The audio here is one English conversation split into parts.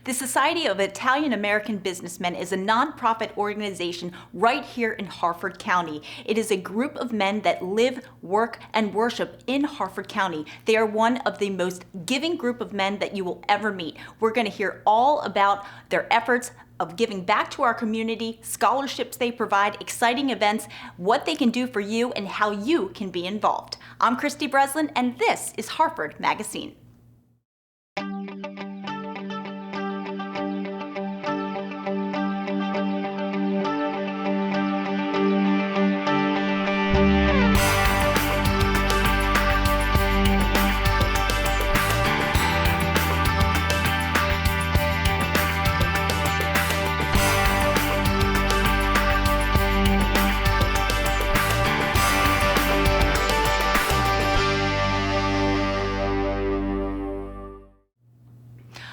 The Society of Italian American Businessmen is a nonprofit organization right here in Harford County. It is a group of men that live, work, and worship in Harford County. They are one of the most giving group of men that you will ever meet. We're going to hear all about their efforts of giving back to our community, scholarships they provide, exciting events, what they can do for you, and how you can be involved. I'm Christy Breslin, and this is Harford MagaScene.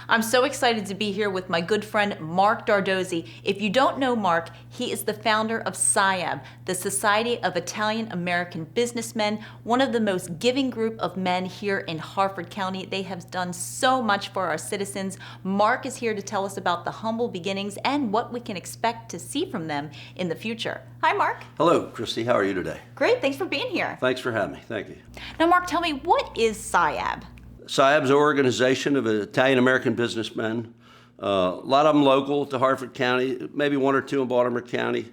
I'm so excited to be here with my good friend, Mark Dardozzi. If you don't know Mark, he is the founder of SIAB, the Society of Italian American Businessmen, one of the most giving group of men here in Harford County. They have done so much for our citizens. Mark is here to tell us about the humble beginnings and what we can expect to see from them in the future. Hi, Mark. Hello, Christy. How are you today? Great. Thanks for being here. Thanks for having me. Thank you. Now, Mark, tell me, what is SIAB? SIAB is an organization of Italian-American businessmen. A lot of them local to Harford County, maybe one or two in Baltimore County,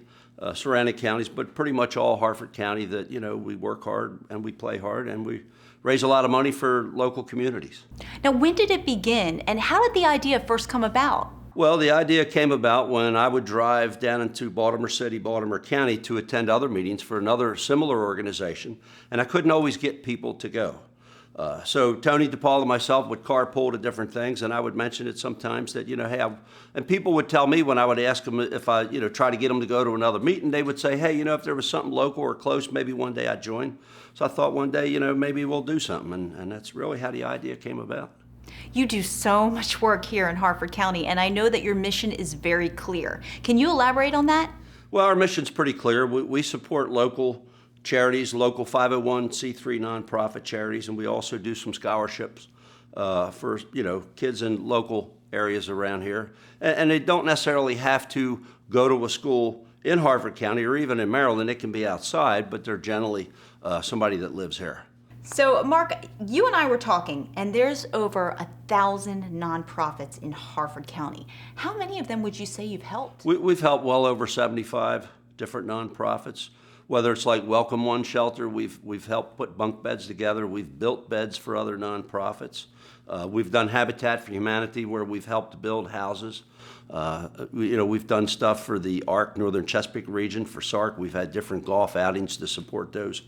surrounding counties, but pretty much all Harford County that, we work hard and we play hard and we raise a lot of money for local communities. Now, when did it begin and how did the idea first come about? Well, the idea came about when I would drive down into Baltimore City, Baltimore County to attend other meetings for another similar organization, and I couldn't always get people to go. So Tony DePaul and myself would carpool to different things, and I would mention it sometimes that, hey, and people would tell me when I would ask them if I, try to get them to go to another meeting, they would say, hey, if there was something local or close, maybe one day I'd join. So I thought one day, maybe we'll do something, and that's really how the idea came about. You do so much work here in Harford County, and I know that your mission is very clear. Can you elaborate on that? Well, our mission's pretty clear. We support local charities, local 501c3 nonprofit charities, and we also do some scholarships for kids in local areas around here. And they don't necessarily have to go to a school in Harford County or even in Maryland. It can be outside, but they're generally somebody that lives here. So, Mark, you and I were talking, and there's over 1,000 nonprofits in Harford County. How many of them would you say you've helped? We've helped well over 75 different nonprofits. Whether it's like Welcome One Shelter, we've helped put bunk beds together. We've built beds for other nonprofits. We've done Habitat for Humanity, where we've helped build houses. We've done stuff for the ARC, Northern Chesapeake region, for SARC. We've had different golf outings to support those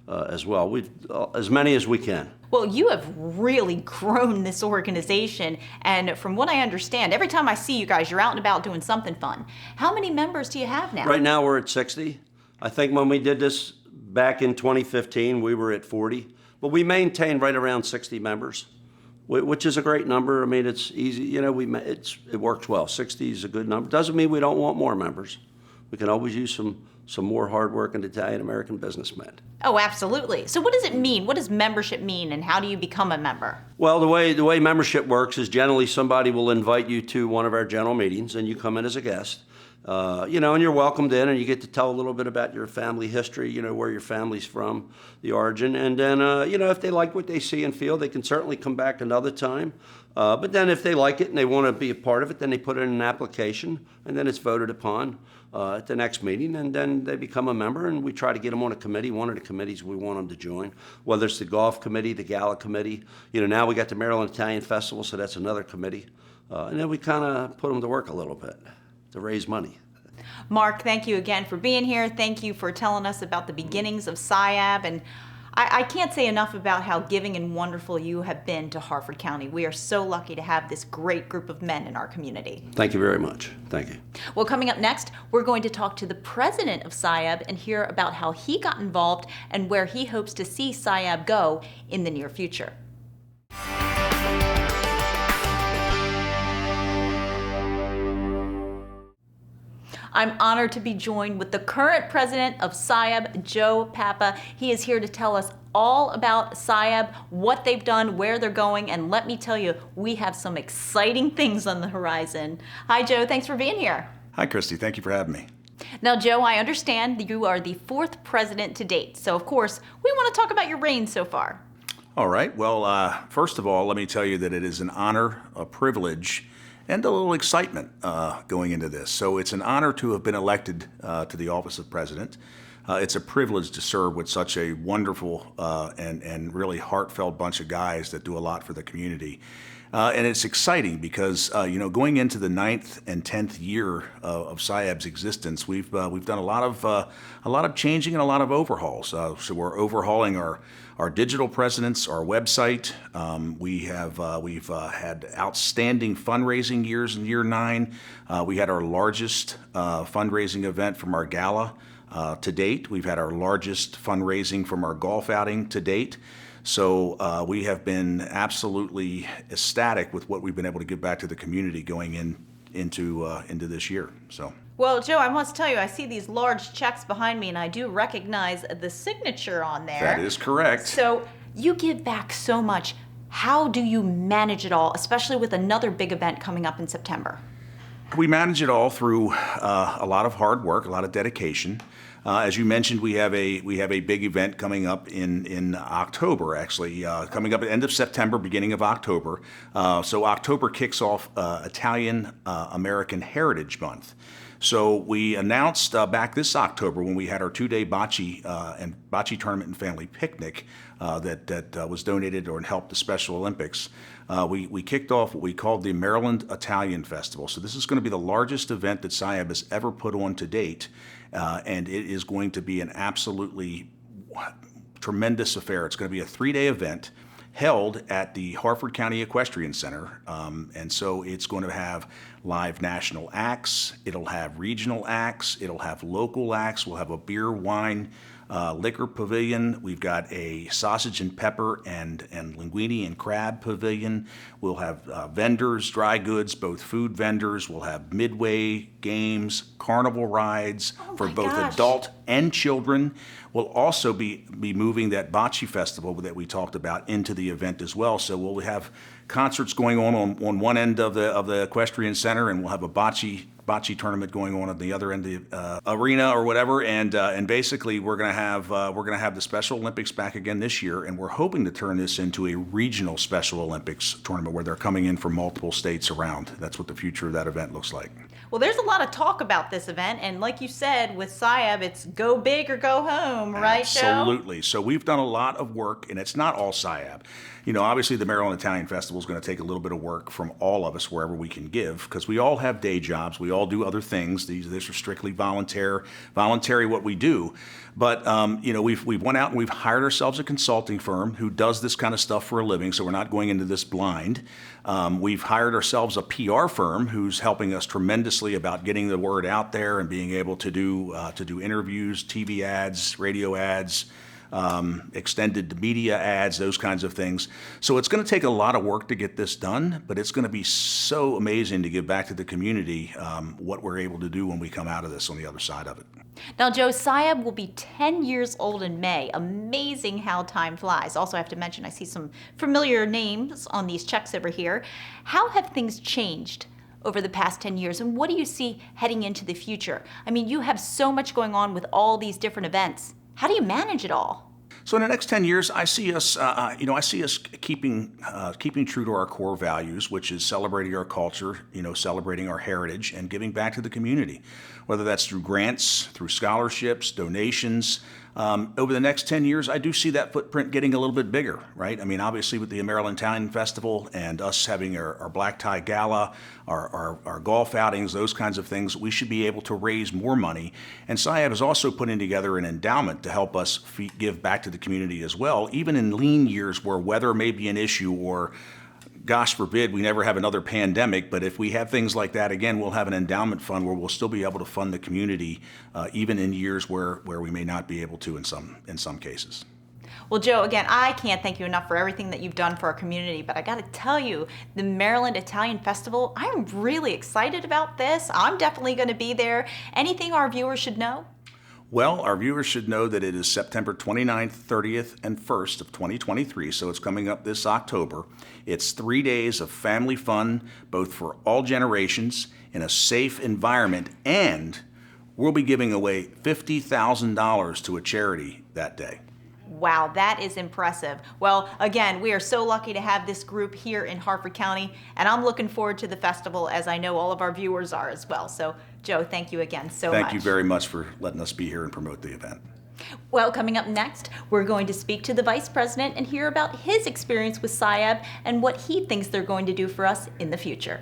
as well. We've as many as we can. Well, you have really grown this organization, and from what I understand, every time I see you guys, you're out and about doing something fun. How many members do you have now? Right now we're at 60. I think when we did this back in 2015, we were at 40, but we maintain right around 60 members, which is a great number. I mean, it's easy, it works well. 60 is a good number. Doesn't mean we don't want more members. We can always use some more hardworking Italian-American businessmen. Oh, absolutely. So what does it mean? What does membership mean, and how do you become a member? Well, the way membership works is generally somebody will invite you to one of our general meetings, and you come in as a guest. And you're welcomed in, and you get to tell a little bit about your family history, where your family's from, the origin. And then, if they like what they see and feel, they can certainly come back another time. But then if they like it and they want to be a part of it, then they put in an application, and then it's voted upon at the next meeting, and then they become a member, and we try to get them on a committee, one of the committees we want them to join, whether it's the golf committee, the gala committee. Now we got the Maryland Italian Festival, so that's another committee. And then we kind of put them to work a little bit to raise money. Mark, thank you again for being here. Thank you for telling us about the beginnings of SIAB. And I can't say enough about how giving and wonderful you have been to Harford County. We are so lucky to have this great group of men in our community. Thank you very much. Thank you. Well, coming up next, we're going to talk to the president of SIAB and hear about how he got involved and where he hopes to see SIAB go in the near future. I'm honored to be joined with the current president of SIAB, Joe Papa. He is here to tell us all about SIAB, what they've done, where they're going, and let me tell you, we have some exciting things on the horizon. Hi, Joe. Thanks for being here. Hi, Christy. Thank you for having me. Now, Joe, I understand that you are the 4th president to date, so of course, we want to talk about your reign so far. All right. Well, first of all, let me tell you that it is an honor, a privilege, and a little excitement going into this. So it's an honor to have been elected to the office of president. It's a privilege to serve with such a wonderful and really heartfelt bunch of guys that do a lot for the community. And it's exciting because going into the 9th and 10th year of SIAB's existence, we've done a lot of changing and a lot of overhauls. So we're overhauling our digital presence, our website. We've had outstanding fundraising years in year 9. We had our largest fundraising event from our gala to date. We've had our largest fundraising from our golf outing to date. So we have been absolutely ecstatic with what we've been able to give back to the community going into this year. So. Well, Joe, I must tell you, I see these large checks behind me, and I do recognize the signature on there. That is correct. So you give back so much. How do you manage it all, especially with another big event coming up in September? We manage it all through a lot of hard work, a lot of dedication. As you mentioned, we have a big event coming up in October. Actually, coming up at the end of September, beginning of October. So October kicks off Italian American Heritage Month. So we announced back this October when we had our 2-day bocce tournament and family picnic that was donated or helped the Special Olympics. We kicked off what we called the Maryland Italian Festival. So this is going to be the largest event that SIAB has ever put on to date, and it is going to be an absolutely tremendous affair. It's going to be a 3-day event held at the Harford County Equestrian Center, and so it's going to have live national acts, it'll have regional acts, it'll have local acts, we'll have a beer, wine, liquor pavilion. We've got a sausage and pepper and linguine and crab pavilion. We'll have vendors, dry goods, both food vendors. We'll have midway games, carnival rides for both adult and children. We'll also be moving that bocce festival that we talked about into the event as well. So we'll have concerts going on one end of the equestrian center, and we'll have a bocce tournament going on at the other end of the arena or whatever, and basically we're going to have the Special Olympics back again this year, and we're hoping to turn this into a regional Special Olympics tournament where they're coming in from multiple states around. That's what the future of that event looks like. Well, there's a lot of talk about this event, and like you said, with SIAB, it's go big or go home, right, Joe? Absolutely. So we've done a lot of work, and it's not all SIAB. Obviously the Maryland Italian Festival is going to take a little bit of work from all of us wherever we can give, because we all have day jobs, we all do other things. These are strictly voluntary what we do. But we've went out and we've hired ourselves a consulting firm who does this kind of stuff for a living, so we're not going into this blind. We've hired ourselves a PR firm who's helping us tremendously about getting the word out there and being able to do interviews, TV ads, radio ads, extended media ads, those kinds of things. So it's going to take a lot of work to get this done, but it's going to be so amazing to give back to the community what we're able to do when we come out of this on the other side of it. Now, Joe, SIAB will be 10 years old in May. Amazing how time flies. Also, I have to mention, I see some familiar names on these checks over here. How have things changed over the past 10 years, and what do you see heading into the future? I mean, you have so much going on with all these different events. How do you manage it all? So in the next 10 years, I see us keeping true to our core values, which is celebrating our culture, celebrating our heritage, and giving back to the community, whether that's through grants, through scholarships, donations. Over the next 10 years, I do see that footprint getting a little bit bigger, right? I mean, obviously with the Maryland Italian Festival and us having our black tie gala, our golf outings, those kinds of things, we should be able to raise more money. And SIAB is also putting together an endowment to help us give back to the community as well, even in lean years where weather may be an issue, or gosh forbid we never have another pandemic, but if we have things like that again, we'll have an endowment fund where we'll still be able to fund the community even in years where we may not be able to in some cases. Well, Joe, again, I can't thank you enough for everything that you've done for our community, but I got to tell you, the Maryland Italian Festival, I'm really excited about this. I'm definitely going to be there. Anything our viewers should know? Well, our viewers should know that it is September 29th, 30th, and 1st of 2023, so it's coming up this October. It's 3 days of family fun, both for all generations, in a safe environment, and we'll be giving away $50,000 to a charity that day. Wow, that is impressive. Well, again, we are so lucky to have this group here in Harford County, and I'm looking forward to the festival, as I know all of our viewers are as well. So, Joe, thank you again so much. Thank you very much for letting us be here and promote the event. Well, coming up next, we're going to speak to the Vice President and hear about his experience with SIAB and what he thinks they're going to do for us in the future.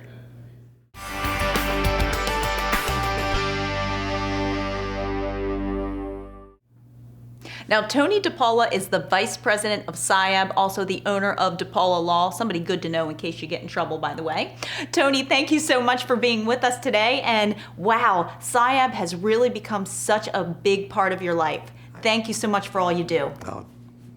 Now, Tony DePaula is the Vice President of SIAB, also the owner of DePaula Law. Somebody good to know in case you get in trouble, by the way. Tony, thank you so much for being with us today. And wow, SIAB has really become such a big part of your life. Thank you so much for all you do. Oh,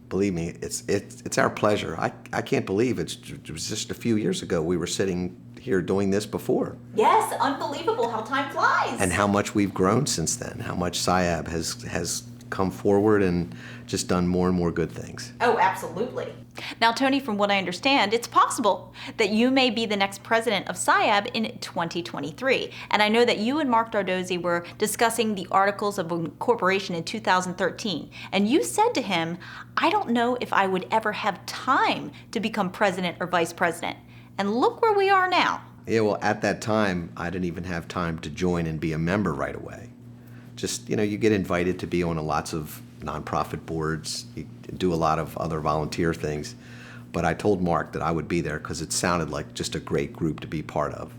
believe me, it's our pleasure. I can't believe it was just a few years ago we were sitting here doing this before. Yes, unbelievable how time flies. And how much we've grown since then, how much SIAB has come forward and just done more and more good things. Oh, absolutely. Now, Tony, from what I understand, it's possible that you may be the next president of SIAB in 2023. And I know that you and Mark Dardozzi were discussing the Articles of Incorporation in 2013. And you said to him, I don't know if I would ever have time to become president or vice president. And look where we are now. Yeah, well, at that time, I didn't even have time to join and be a member right away. Just, you get invited to be on lots of nonprofit boards, you do a lot of other volunteer things. But I told Mark that I would be there because it sounded like just a great group to be part of.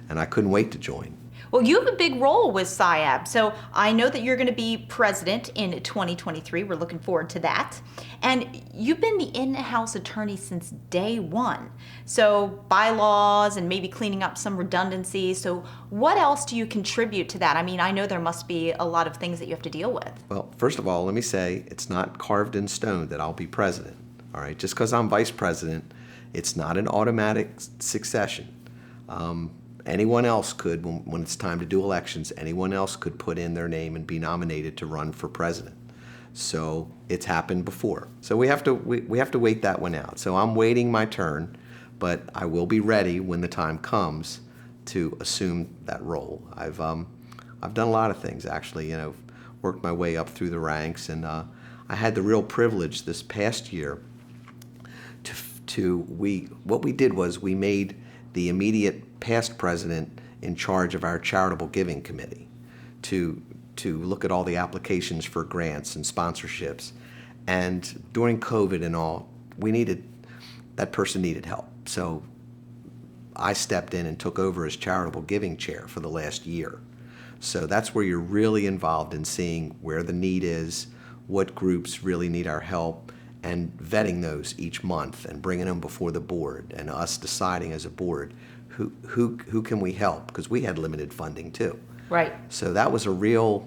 And I couldn't wait to join. Well, you have a big role with SIAB, so I know that you're going to be president in 2023. We're looking forward to that. And you've been the in-house attorney since day one. So bylaws and maybe cleaning up some redundancies. So what else do you contribute to that? I mean, I know there must be a lot of things that you have to deal with. Well, first of all, let me say it's not carved in stone that I'll be president. All right, just because I'm vice president, it's not an automatic succession. Anyone else could, when it's time to do elections, anyone else could put in their name and be nominated to run for president. So it's happened before. So we have to wait that one out. So I'm waiting my turn, but I will be ready when the time comes to assume that role. I've done a lot of things actually. Worked my way up through the ranks, and I had the real privilege this past year what we did was we made the immediate past president in charge of our charitable giving committee to look at all the applications for grants and sponsorships. And during COVID and all, that person needed help. So I stepped in and took over as charitable giving chair for the last year. So that's where you're really involved in seeing where the need is, what groups really need our help, and vetting those each month and bringing them before the board and us deciding as a board who can we help, because we had limited funding too. Right. So that was a real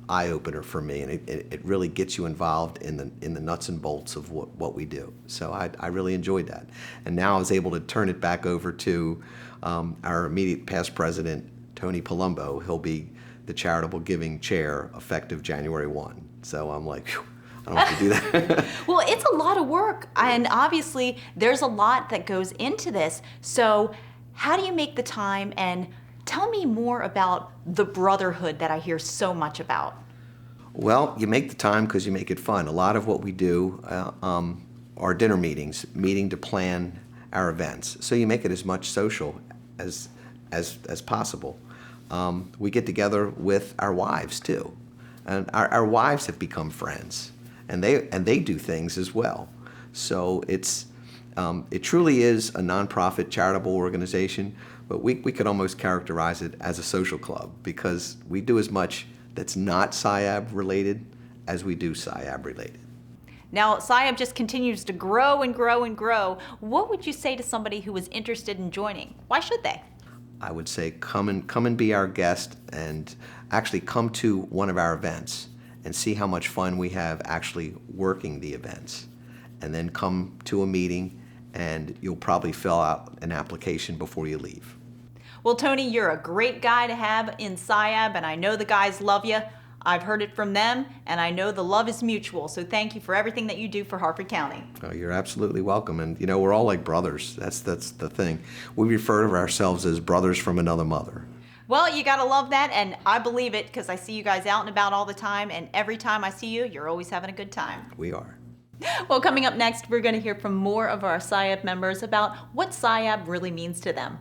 eye-opener for me, and it really gets you involved in the nuts and bolts of what we do. So I really enjoyed that. And now I was able to turn it back over to our immediate past president, Tony Palumbo. He'll be the charitable giving chair effective January 1. So I'm like, phew, I don't have to do that. Well, it's a lot of work, and obviously there's a lot that goes into this. So how do you make the time, and tell me more about the brotherhood that I hear so much about? Well, you make the time because you make it fun. A lot of what we do are dinner meeting to plan our events. So you make it as much social as possible. We get together with our wives too, and our wives have become friends, and they do things as well. So it truly is a nonprofit charitable organization, but we could almost characterize it as a social club because we do as much that's not SIAB related as we do SIAB related. Now, SIAB just continues to grow and grow and grow. What would you say to somebody who was interested in joining? Why should they? I would say come and be our guest, and actually come to one of our events and see how much fun we have actually working the events. And then come to a meeting, and you'll probably fill out an application before you leave. Well, Tony, you're a great guy to have in SIAB, and I know the guys love you. I've heard it from them, and I know the love is mutual. So thank you for everything that you do for Harford County. Oh, you're absolutely welcome. And we're all like brothers. That's the thing. We refer to ourselves as brothers from another mother. Well, you gotta love that, and I believe it because I see you guys out and about all the time, and every time I see you, you're always having a good time. We are. Well, coming up next, we're gonna hear from more of our SIAB members about what SIAB really means to them.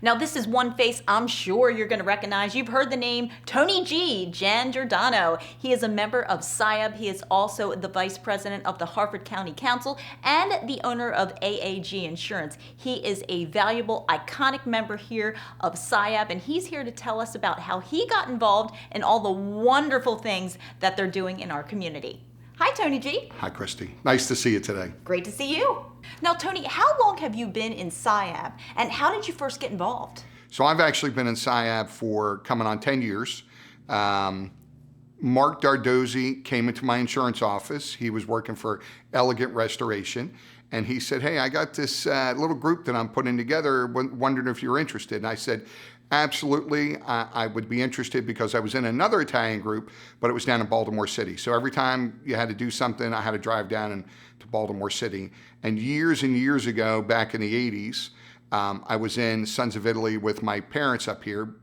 Now, this is one face I'm sure you're going to recognize. You've heard the name Tony G. Jan Giordano. He is a member of SIAB. He is also the vice president of the Harford County Council and the owner of AAG Insurance. He is a valuable, iconic member here of SIAB, and he's here to tell us about how he got involved in all the wonderful things that they're doing in our community. Hi, Tony G. Hi, Christy. Nice to see you today. Great to see you. Now, Tony, how long have you been in SIAB, and how did you first get involved? So I've actually been in SIAB for coming on 10 years. Mark Dardozzi came into my insurance office. He was working for Elegant Restoration, and he said, hey, I got this little group that I'm putting together, wondering if you're interested. And I said, absolutely, I would be interested because I was in another Italian group, but it was down in Baltimore City. So every time you had to do something, I had to drive down to Baltimore City. And years ago, back in the 80s, I was in Sons of Italy with my parents up here.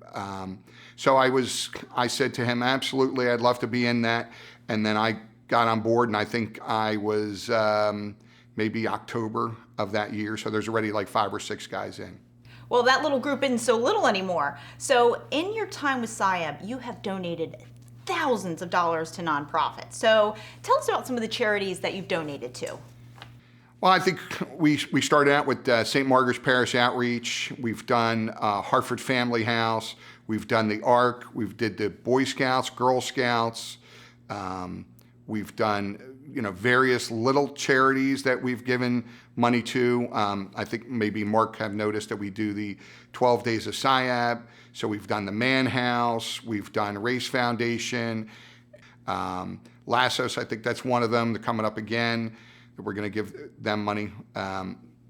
So I said to him, absolutely, I'd love to be in that. And then I got on board, and I think I was maybe October of that year. So there's already like 5 or 6 guys in. Well, that little group isn't so little anymore. So in your time with SIAB, you have donated thousands of dollars to nonprofits. So tell us about some of the charities that you've donated to. Well, I think we started out with St. Margaret's Parish Outreach. We've done Harford Family House. We've done the ARC. We've did the Boy Scouts, Girl Scouts. We've done various little charities that we've given money to. I think maybe Mark have noticed that we do the 12 Days of SIAB. So we've done the Man House. We've done Race Foundation. Lassos, I think that's one of them. They're coming up again. We're going to give them money.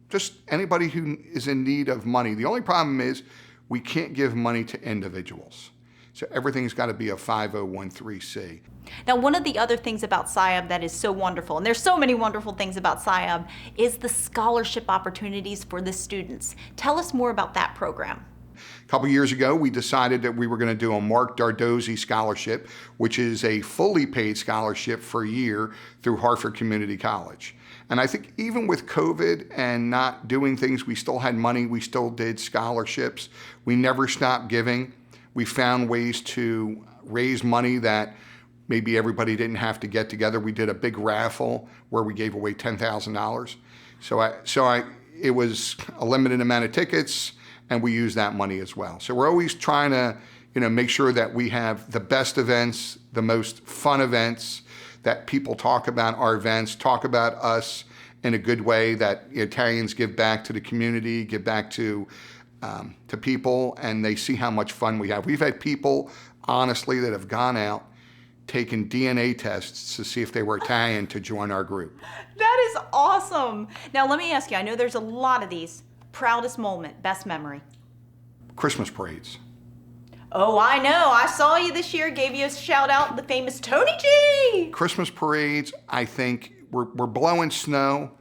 Just anybody who is in need of money. The only problem is we can't give money to individuals. So everything's got to be a 5013C. Now, one of the other things about SIAB that is so wonderful, and there's so many wonderful things about SIAB, is the scholarship opportunities for the students. Tell us more about that program. A couple years ago, we decided that we were going to do a Mark Dardozzi Scholarship, which is a fully paid scholarship for a year through Harford Community College. And I think even with COVID and not doing things, we still had money, we still did scholarships. We never stopped giving. We found ways to raise money that maybe everybody didn't have to get together. We did a big raffle where we gave away $10,000. So it was a limited amount of tickets, and we used that money as well. So we're always trying to, make sure that we have the best events, the most fun events, that people talk about our events, talk about us in a good way, that Italians give back to the community, give back to people, and they see how much fun we have. We've had people, honestly, that have gone out, taken DNA tests to see if they were Italian to join our group. That is awesome. Now, let me ask you, I know there's a lot of these. Proudest moment, best memory. Christmas parades. Oh, I know. I saw you this year, gave you a shout out, the famous Tony G. Christmas parades, I think we're blowing snow.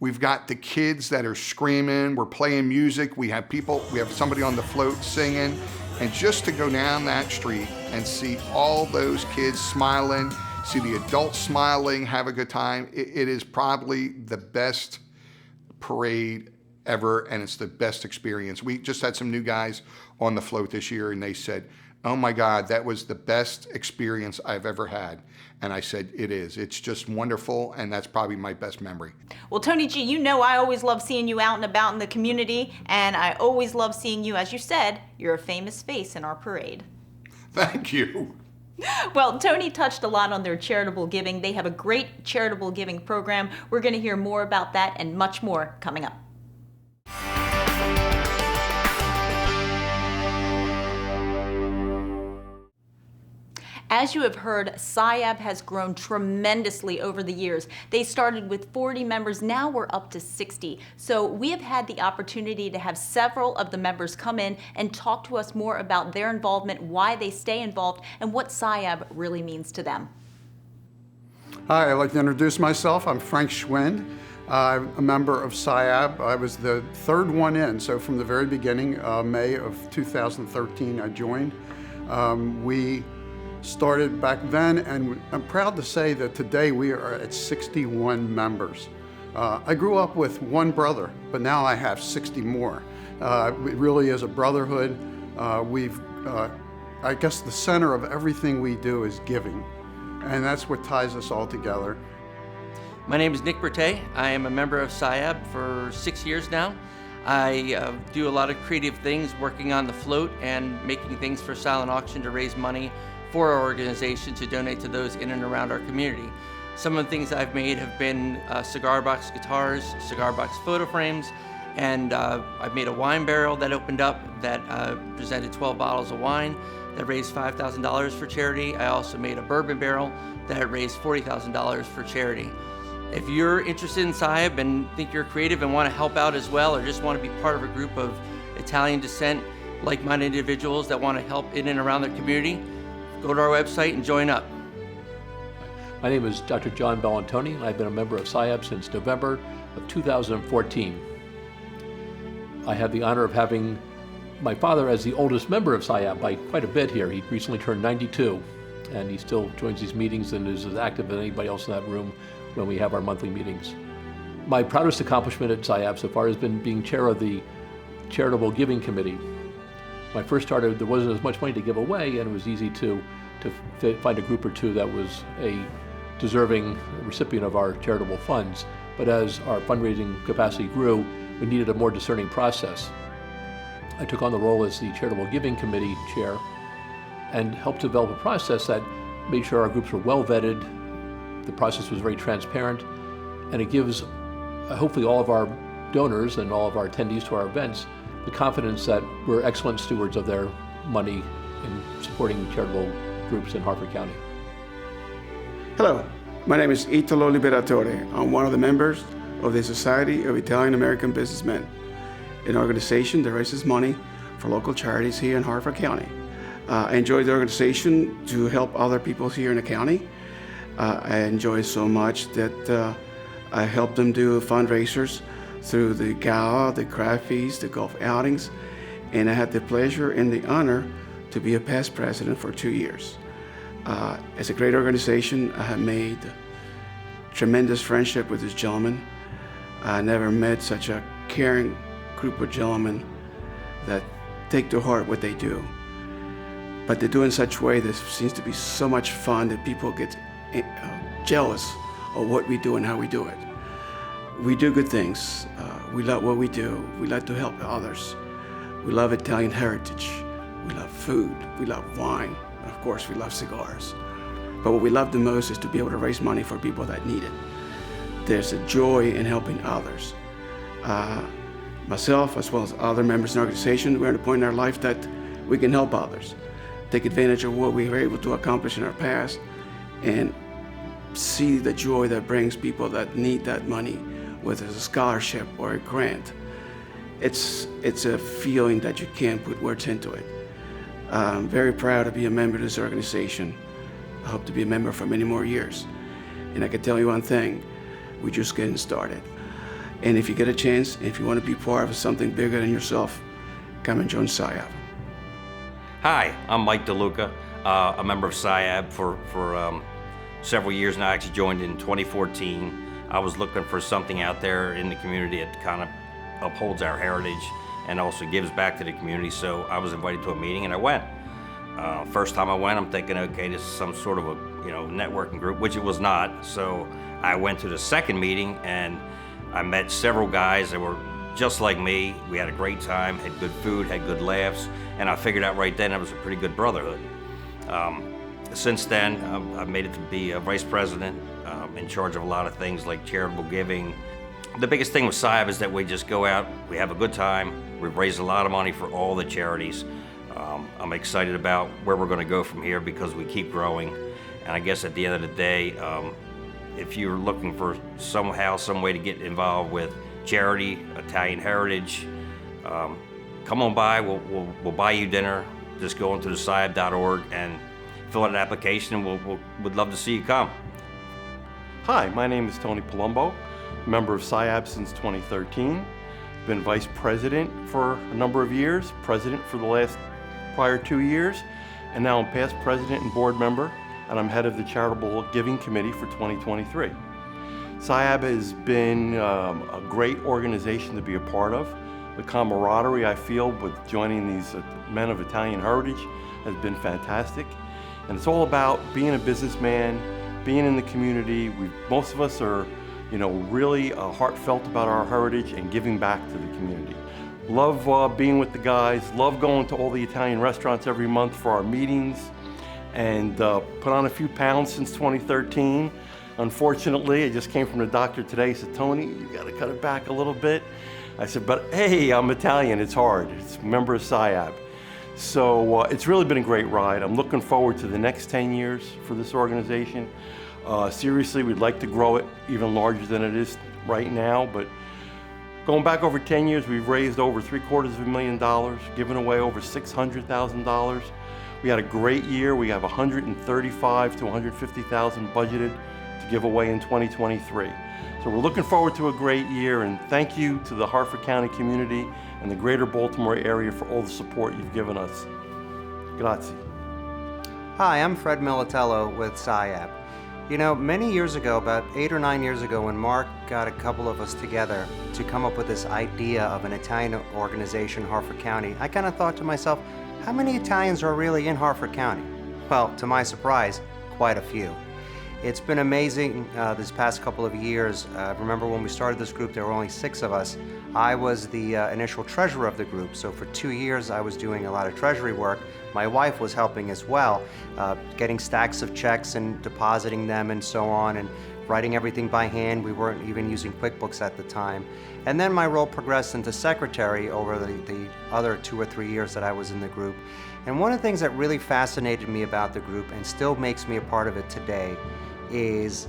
We've got the kids that are screaming. We're playing music. We have somebody on the float singing. And just to go down that street and see all those kids smiling, see the adults smiling, have a good time, it is probably the best parade ever, and it's the best experience. We just had some new guys on the float this year, and they said, oh my God, that was the best experience I've ever had. And I said, it is. It's just wonderful, and that's probably my best memory. Well, Tony G, I always love seeing you out and about in the community, and I always love seeing you, as you said, you're a famous face in our parade. Thank you. Well, Tony touched a lot on their charitable giving. They have a great charitable giving program. We're going to hear more about that and much more coming up. As you have heard, SIAB has grown tremendously over the years. They started with 40 members, now we're up to 60. So we have had the opportunity to have several of the members come in and talk to us more about their involvement, why they stay involved, and what SIAB really means to them. Hi, I'd like to introduce myself. I'm Frank Schwind. I'm a member of SIAB. I was the third one in, so from the very beginning, May of 2013, I joined. We started back then, and I'm proud to say that today we are at 61 members. I grew up with one brother, but now I have 60 more. It really is a brotherhood. I guess the center of everything we do is giving, and that's what ties us all together. My name is Nick Bertay. I am a member of SIAB for 6 years now. I do a lot of creative things, working on the float and making things for silent auction to raise money for our organization to donate to those in and around our community. Some of the things I've made have been cigar box guitars, cigar box photo frames, and I've made a wine barrel that opened up that presented 12 bottles of wine that raised $5,000 for charity. I also made a bourbon barrel that raised $40,000 for charity. If you're interested in SIAB and think you're creative and want to help out as well, or just want to be part of a group of Italian descent, like-minded individuals that want to help in and around their community, go to our website and join up. My name is Dr. John Bellantoni, and I've been a member of SIAB since November of 2014. I have the honor of having my father as the oldest member of SIAB by quite a bit here. He recently turned 92, and he still joins these meetings and is as active as anybody else in that room when we have our monthly meetings. My proudest accomplishment at SIAB so far has been being chair of the Charitable Giving Committee. When I first started, there wasn't as much money to give away, and it was easy to find a group or two that was a deserving recipient of our charitable funds. But as our fundraising capacity grew, we needed a more discerning process. I took on the role as the Charitable Giving Committee chair and helped develop a process that made sure our groups were well vetted. The process was very transparent, and it gives hopefully all of our donors and all of our attendees to our events the confidence that we're excellent stewards of their money in supporting charitable groups in Harford County. Hello, my name is Italo Liberatore. I'm one of the members of the Society of Italian American Businessmen, an organization that raises money for local charities here in Harford County. I enjoy the organization to help other people here in the county. I enjoy it so much that I help them do fundraisers through the gala, the craft feast, the golf outings, and I had the pleasure and the honor to be a past president for 2 years. It's a great organization. I have made tremendous friendship with this gentleman. I never met such a caring group of gentlemen that take to heart what they do. But they do it in such a way that seems to be so much fun that people get jealous of what we do and how we do it. We do good things. We love what we do. We like to help others. We love Italian heritage. We love food. We love wine. And of course, we love cigars. But what we love the most is to be able to raise money for people that need it. There's a joy in helping others. Myself, as well as other members in the organization, we're at a point in our life that we can help others, take advantage of what we were able to accomplish in our past, and see the joy that brings people that need that money, whether it's a scholarship or a grant. It's a feeling that you can't put words into it. I'm very proud to be a member of this organization. I hope to be a member for many more years. And I can tell you one thing, we're just getting started. And if you get a chance, if you want to be part of something bigger than yourself, come and join SIAB. Hi, I'm Mike DeLuca, a member of SIAB for several years now. I actually joined in 2014. I was looking for something out there in the community that kind of upholds our heritage and also gives back to the community, so I was invited to a meeting and I went. First time I went, I'm thinking, okay, this is some sort of a networking group, which it was not. So I went to the second meeting and I met several guys that were just like me. We had a great time, had good food, had good laughs, and I figured out right then it was a pretty good brotherhood. Since then, I've made it to be a vice president, in charge of a lot of things like charitable giving. The biggest thing with SIAB is that we just go out, we have a good time, we've raised a lot of money for all the charities. I'm excited about where we're going to go from here because we keep growing. And I guess at the end of the day, if you're looking for somehow, some way to get involved with charity, Italian heritage, come on by. We'll buy you dinner. Just go into the SIAB.org and fill out an application, and we'd love to see you come. Hi, my name is Tony Palumbo, member of SIAB since 2013. Been vice president for a number of years, president for the prior 2 years, and now I'm past president and board member, and I'm head of the Charitable Giving Committee for 2023. SIAB has been a great organization to be a part of. The camaraderie I feel with joining these men of Italian heritage has been fantastic. And it's all about being a businessman, being in the community. Most of us are, really heartfelt about our heritage and giving back to the community. Love being with the guys, love going to all the Italian restaurants every month for our meetings, and put on a few pounds since 2013. Unfortunately, I just came from the doctor today. He said, Tony, you gotta cut it back a little bit. I said, but hey, I'm Italian, it's hard. It's a member of SIAB. So it's really been a great ride. I'm looking forward to the next 10 years for this organization. Seriously, we'd like to grow it even larger than it is right now, but going back over 10 years, we've raised over $750,000, given away over $600,000. We had a great year. We have $135,000 to $150,000 budgeted to give away in 2023. So we're looking forward to a great year, and thank you to the Harford County community and the greater Baltimore area for all the support you've given us. Grazie. Hi, I'm Fred Militello with SIAB. Many years ago, about 8 or 9 years ago, when Mark got a couple of us together to come up with this idea of an Italian organization in Harford County, I kind of thought to myself, how many Italians are really in Harford County? Well, to my surprise, quite a few. It's been amazing this past couple of years. Remember when we started this group, there were only 6 of us. I was the initial treasurer of the group, so for 2 years I was doing a lot of treasury work. My wife was helping as well, getting stacks of checks and depositing them and so on, and writing everything by hand. We weren't even using QuickBooks at the time. And then my role progressed into secretary over the other 2 or 3 years that I was in the group. And one of the things that really fascinated me about the group and still makes me a part of it today is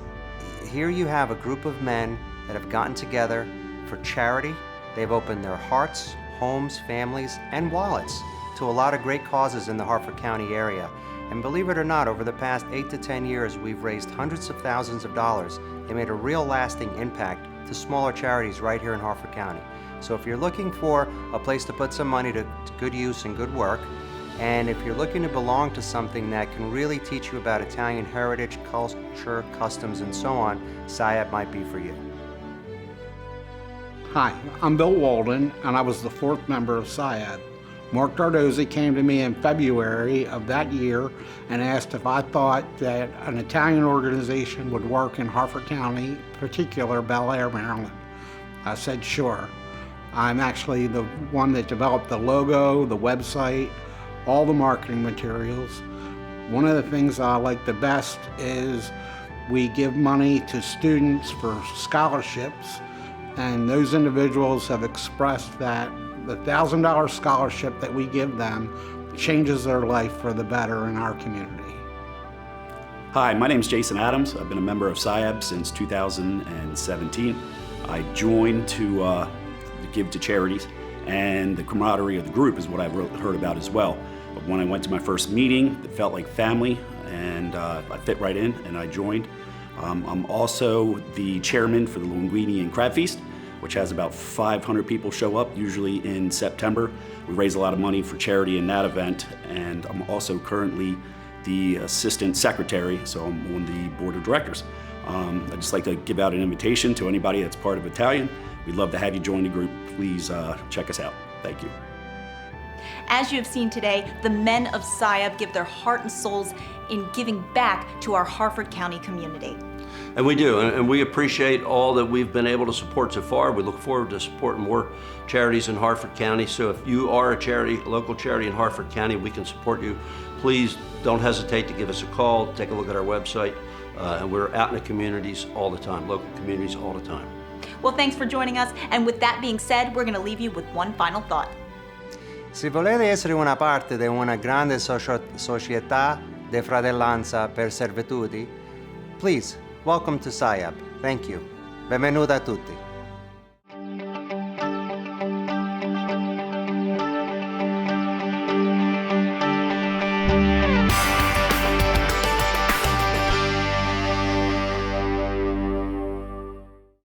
here you have a group of men that have gotten together for charity. They've opened their hearts, homes, families, and wallets to a lot of great causes in the Harford County area. And believe it or not, over the past 8 to 10 years, we've raised hundreds of thousands of dollars and made a real lasting impact to smaller charities right here in Harford County. So if you're looking for a place to put some money to good use and good work, and if you're looking to belong to something that can really teach you about Italian heritage, culture, customs, and so on, SIAB might be for you. Hi, I'm Bill Walden, and I was the 4th member of SIAB. Mark Dardozzi came to me in February of that year and asked if I thought that an Italian organization would work in Harford County, particular Bel Air, Maryland. I said sure. I'm actually the one that developed the logo, the website, all the marketing materials. One of the things I like the best is we give money to students for scholarships, and those individuals have expressed that the $1,000 scholarship that we give them changes their life for the better in our community. Hi, my name is Jason Adams. I've been a member of SIAB since 2017. I joined to give to charities, and the camaraderie of the group is what I've heard about as well. But when I went to my first meeting, it felt like family, and I fit right in, and I joined. I'm also the chairman for the Linguini and Crab Feast, which has about 500 people show up, usually in September. We raise a lot of money for charity in that event, and I'm also currently the assistant secretary, so I'm on the board of directors. I'd just like to give out an invitation to anybody that's part of Italian. We'd love to have you join the group. Please check us out. Thank you. As you have seen today, the men of SIAB give their heart and souls in giving back to our Harford County community. And we do, and we appreciate all that we've been able to support so far. We look forward to supporting more charities in Harford County. So if you are a charity, a local charity in Harford County, we can support you. Please don't hesitate to give us a call, take a look at our website, and we're out in the communities all the time, local communities all the time. Well, thanks for joining us. And with that being said, we're going to leave you with one final thought. Se volete essere una parte di una grande società di fratellanza per servitudi, please welcome to SIAB. Thank you. Benvenuti a tutti.